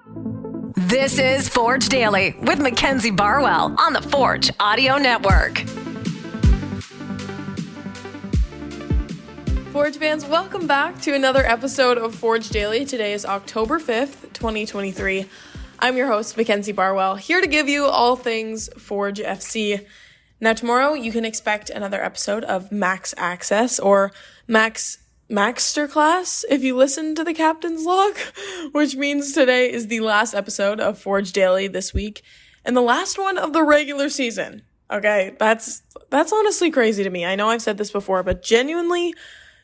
This is Forge Daily with Mackenzie Barwell on the Forge Audio Network. Forge fans, welcome back to another episode of Forge Daily. Today is October 5th, 2023. I'm your host, Mackenzie Barwell, here to give you all things Forge FC. Now, tomorrow you can expect another episode of Max Access or Maxterclass if you listen to the captain's log, which means today is the last episode of Forge Daily this week and the last one of the regular season. Okay, that's honestly crazy to me. I know I've said this before, but genuinely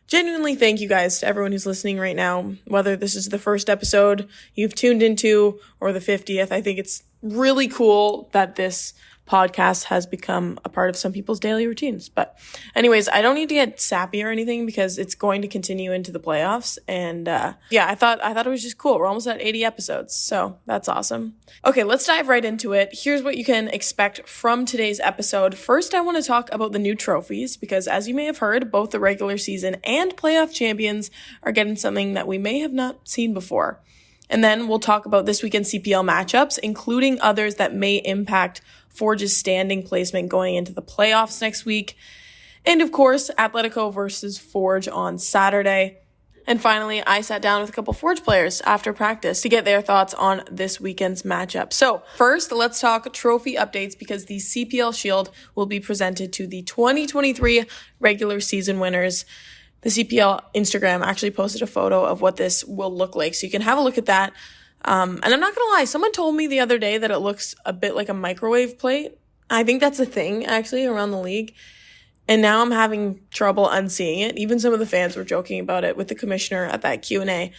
thank you guys to everyone who's listening right now, whether this is the first episode you've tuned into or the 50th. I think it's really cool that this podcast has become a part of some people's daily routines. But anyways, I don't need to get sappy or anything because it's going to continue into the playoffs. And I thought it was just cool. We're almost at 80 episodes, so that's awesome. Okay, let's dive right into it. Here's what you can expect from today's episode. First, I want to talk about the new trophies because, as you may have heard, both the regular season and playoff champions are getting something that we may have not seen before. And then we'll talk about this weekend's CPL matchups, including others that may impact Forge's standing placement going into the playoffs next week. And of course, Atletico versus Forge on Saturday. And finally, I sat down with a couple Forge players after practice to get their thoughts on this weekend's matchup. So first, let's talk trophy updates because the CPL Shield will be presented to the 2023 regular season winners. The CPL Instagram actually posted a photo of what this will look like, so you can have a look at that. And I'm not going to lie, someone told me the other day that it looks a bit like a microwave plate. I think that's a thing, actually, around the league. And now I'm having trouble unseeing it. Even some of the fans were joking about it with the commissioner at that Q&A.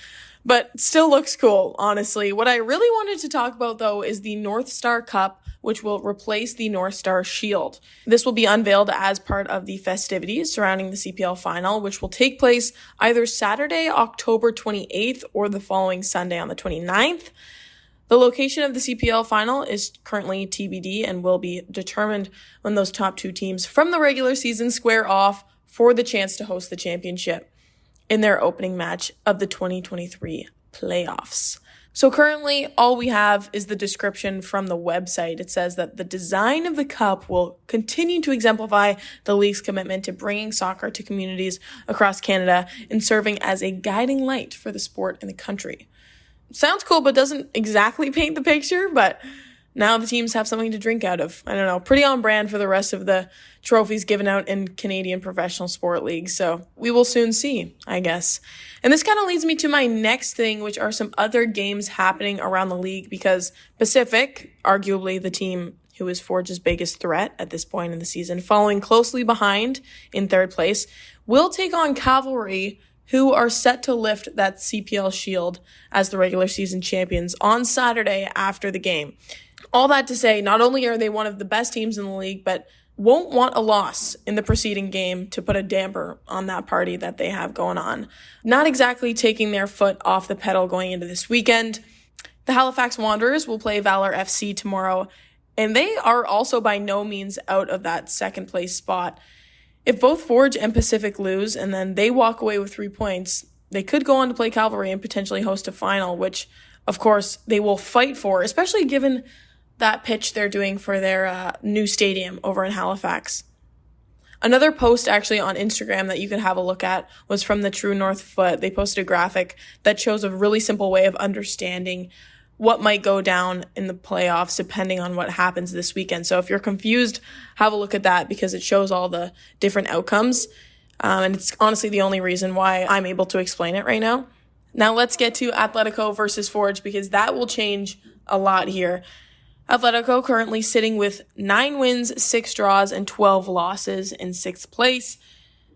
But it still looks cool, honestly. What I really wanted to talk about, though, is the North Star Cup, which will replace the North Star Shield. This will be unveiled as part of the festivities surrounding the CPL final, which will take place either Saturday, October 28th, or the following Sunday on the 29th. The location of the CPL final is currently TBD and will be determined when those top two teams from the regular season square off for the chance to host the championship in their opening match of the 2023 playoffs. So currently, all we have is the description from the website. It says that the design of the cup will continue to exemplify the league's commitment to bringing soccer to communities across Canada and serving as a guiding light for the sport in the country. Sounds cool, but doesn't exactly paint the picture, but now the teams have something to drink out of. I don't know, pretty on brand for the rest of the trophies given out in Canadian professional sport leagues. So we will soon see, I guess. And this kind of leads me to my next thing, which are some other games happening around the league because Pacific, arguably the team who is Forge's biggest threat at this point in the season, following closely behind in third place, will take on Cavalry, who are set to lift that CPL Shield as the regular season champions on Saturday after the game. All that to say, not only are they one of the best teams in the league, but won't want a loss in the preceding game to put a damper on that party that they have going on. Not exactly taking their foot off the pedal going into this weekend. The Halifax Wanderers will play Valor FC tomorrow, and they are also by no means out of that second place spot. If both Forge and Pacific lose and then they walk away with 3 points, they could go on to play Cavalry and potentially host a final, which, of course, they will fight for, especially given that pitch they're doing for their new stadium over in Halifax. Another post actually on Instagram that you can have a look at was from the True North Foot. They posted a graphic that shows a really simple way of understanding what might go down in the playoffs depending on what happens this weekend. So if you're confused, have a look at that because it shows all the different outcomes. And it's honestly the only reason why I'm able to explain it right now. Now let's get to Atletico versus Forge because that will change a lot here. Atletico currently sitting with 9 wins, 6 draws, and 12 losses in 6th place.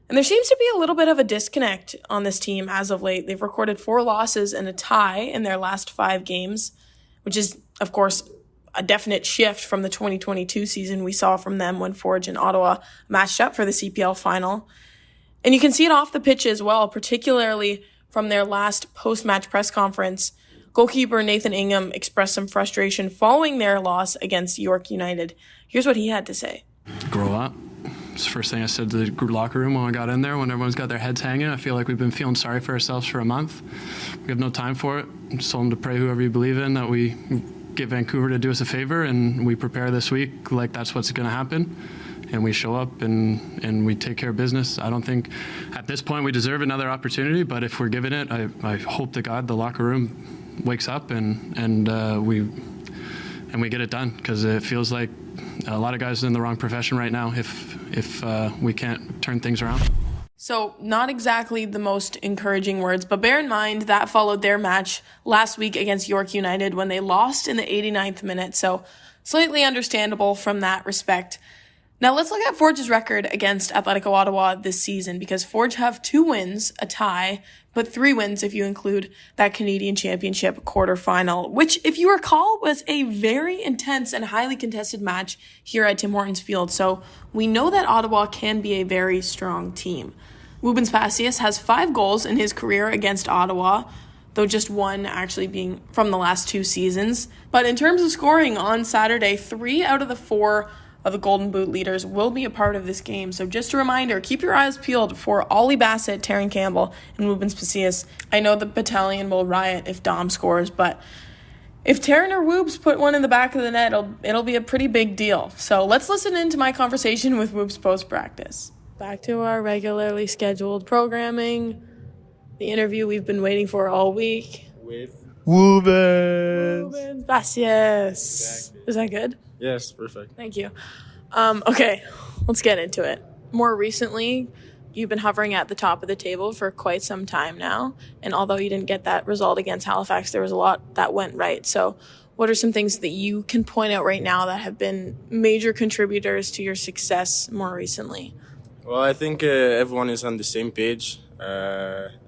And there seems to be a little bit of a disconnect on this team as of late. They've recorded 4 losses and a tie in their last 5 games, which is, of course, a definite shift from the 2022 season we saw from them when Forge and Ottawa matched up for the CPL final. And you can see it off the pitch as well, particularly from their last post-match press conference. Goalkeeper Nathan Ingham expressed some frustration following their loss against York United. Here's what he had to say. Grow up. It's the first thing I said to the locker room when I got in there, when everyone's got their heads hanging. I feel like we've been feeling sorry for ourselves for a month. We have no time for it. I just told them to pray whoever you believe in that we get Vancouver to do us a favor, and we prepare this week like that's what's going to happen. And we show up and we take care of business. I don't think at this point we deserve another opportunity, but if we're given it, I hope to God the locker room wakes up and we get it done, because it feels like a lot of guys are in the wrong profession right now if we can't turn things around. So not exactly the most encouraging words, but bear in mind that followed their match last week against York United when they lost in the 89th minute. So slightly understandable from that respect. Now let's look at Forge's record against Atletico Ottawa this season, because Forge have 2 wins, a tie, but 3 wins if you include that Canadian Championship quarterfinal, which, if you recall, was a very intense and highly contested match here at Tim Hortons Field. So we know that Ottawa can be a very strong team. Woobens Pacius has 5 goals in his career against Ottawa, though just 1 actually being from the last 2 seasons. But in terms of scoring on Saturday, 3 out of the 4 of the Golden Boot leaders will be a part of this game. So just a reminder, keep your eyes peeled for Ollie Bassett, Taryn Campbell, and Woobens Pacius. I know the battalion will riot if Dom scores, but if Taryn or Woobs put one in the back of the net, it'll be a pretty big deal. So let's listen into my conversation with Woobs post-practice. Back to our regularly scheduled programming, the interview we've been waiting for all week. With Woobens. Woobens Pacius. Exactly. Is that good? Yes, perfect. Thank you. Okay, let's get into it. More recently, you've been hovering at the top of the table for quite some time now, and although you didn't get that result against Halifax, there was a lot that went right. So what are some things that you can point out right now that have been major contributors to your success more recently? Well, I think everyone is on the same page.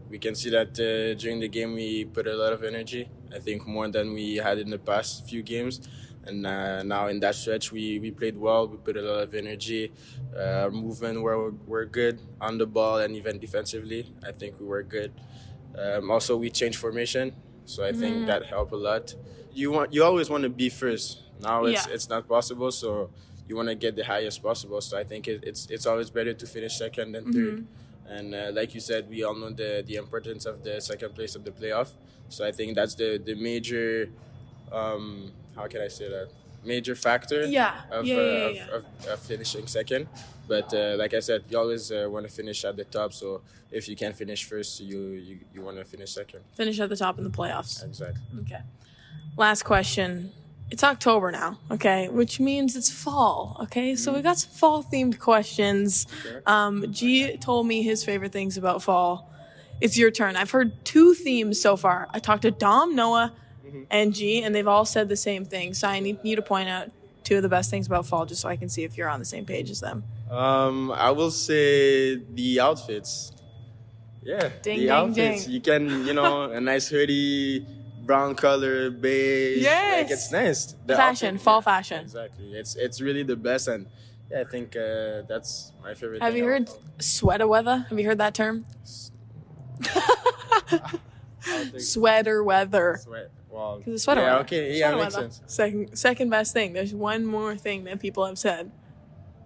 We can see that during the game we put a lot of energy. I think more than we had in the past few games. And now in that stretch, we played well. We put a lot of energy. Our movement were good on the ball and even defensively. I think we were good. Also, we changed formation, so I think that helped a lot. You always want to be first. Now it's not possible, so you want to get the highest possible. So I think it's always better to finish second than third. And like you said, we all know the importance of the second place of the playoff. So I think that's the major. How can I say that? Major factor of finishing second. But like I said, you always want to finish at the top. So if you can't finish first, you want to finish second. Finish at the top in the playoffs. Exactly. Okay. Last question. It's October now, okay, which means it's fall, okay? So we got some fall-themed questions. G told me his favorite things about fall. It's your turn. I've heard 2 themes so far. I talked to Dom, Noah, and G, and they've all said the same thing. So I need you to point out 2 of the best things about fall just so I can see if you're on the same page as them. I will say the outfits. Yeah, ding, outfits. ding. You can, a nice hoodie, brown color, beige. Yes. Like, it's nice. The fashion, outfit, fall fashion. Exactly. It's really the best, and I think that's my favorite. Have thing you heard about fall. sweater weather? Have you heard that term? Sweater weather. Sweat. Wow. Because it's sweater weather. Okay. Yeah, Sweater makes weather. sense. Second best thing. There's one more thing that people have said.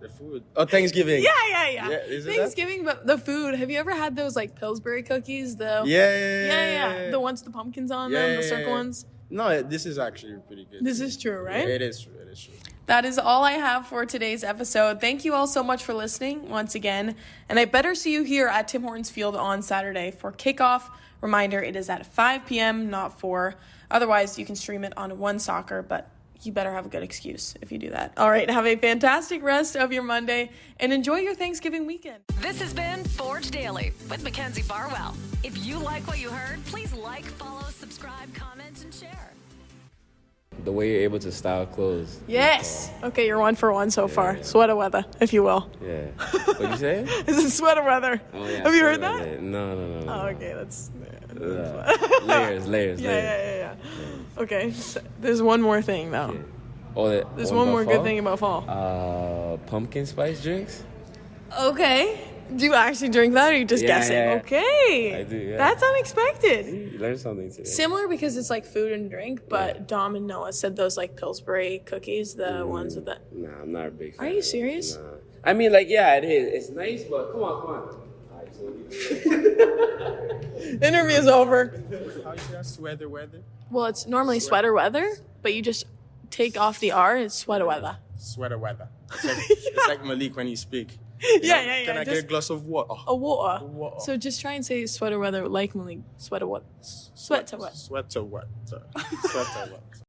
The food. Oh, Thanksgiving. Yeah. Is it Thanksgiving, but the food. Have you ever had those like Pillsbury cookies? Yeah. The ones with the pumpkins on them, the circle ones. No, this is actually pretty good. This is true, right? Yeah, it is true. That is all I have for today's episode. Thank you all so much for listening once again. And I better see you here at Tim Hortons Field on Saturday for kickoff. Reminder, it is at 5 p.m., not 4. Otherwise, you can stream it on One Soccer, but you better have a good excuse if you do that. All right, have a fantastic rest of your Monday and enjoy your Thanksgiving weekend. This has been Forge Daily with Mackenzie Barwell. If you like what you heard, please like, follow, subscribe, comment, and share. The way you're able to style clothes. Yes. Okay, you're 1 for 1 so far. Sweater weather, if you will. Yeah. What'd you say? This is sweater weather. Oh, yeah. Have you heard that? No. Oh, okay, that's... Layers. Yeah. Okay, so there's one more thing, though. Yeah. There's one more good thing about fall. Pumpkin spice drinks. Okay. Do you actually drink that, or are you just guessing? Yeah. Okay. I do, yeah. That's unexpected. You learned something today. Similar because it's like food and drink, but Dom and Noah said those like Pillsbury cookies, the ones with the... Nah, I'm not a big fan. Are you serious? Nah. I mean, like, yeah, it is. It's nice, but come on. Alright, so Interview's over. How you say sweater weather? Well, it's normally sweater weather, but you just take off the R. It's sweater weather. Sweater weather. It's like Malik when he speak. Yeah. Can I get a glass of water? A water. Water. So just try and say sweater weather like Malik. Sweater what? Sweater what? Sweater what? Sweater what?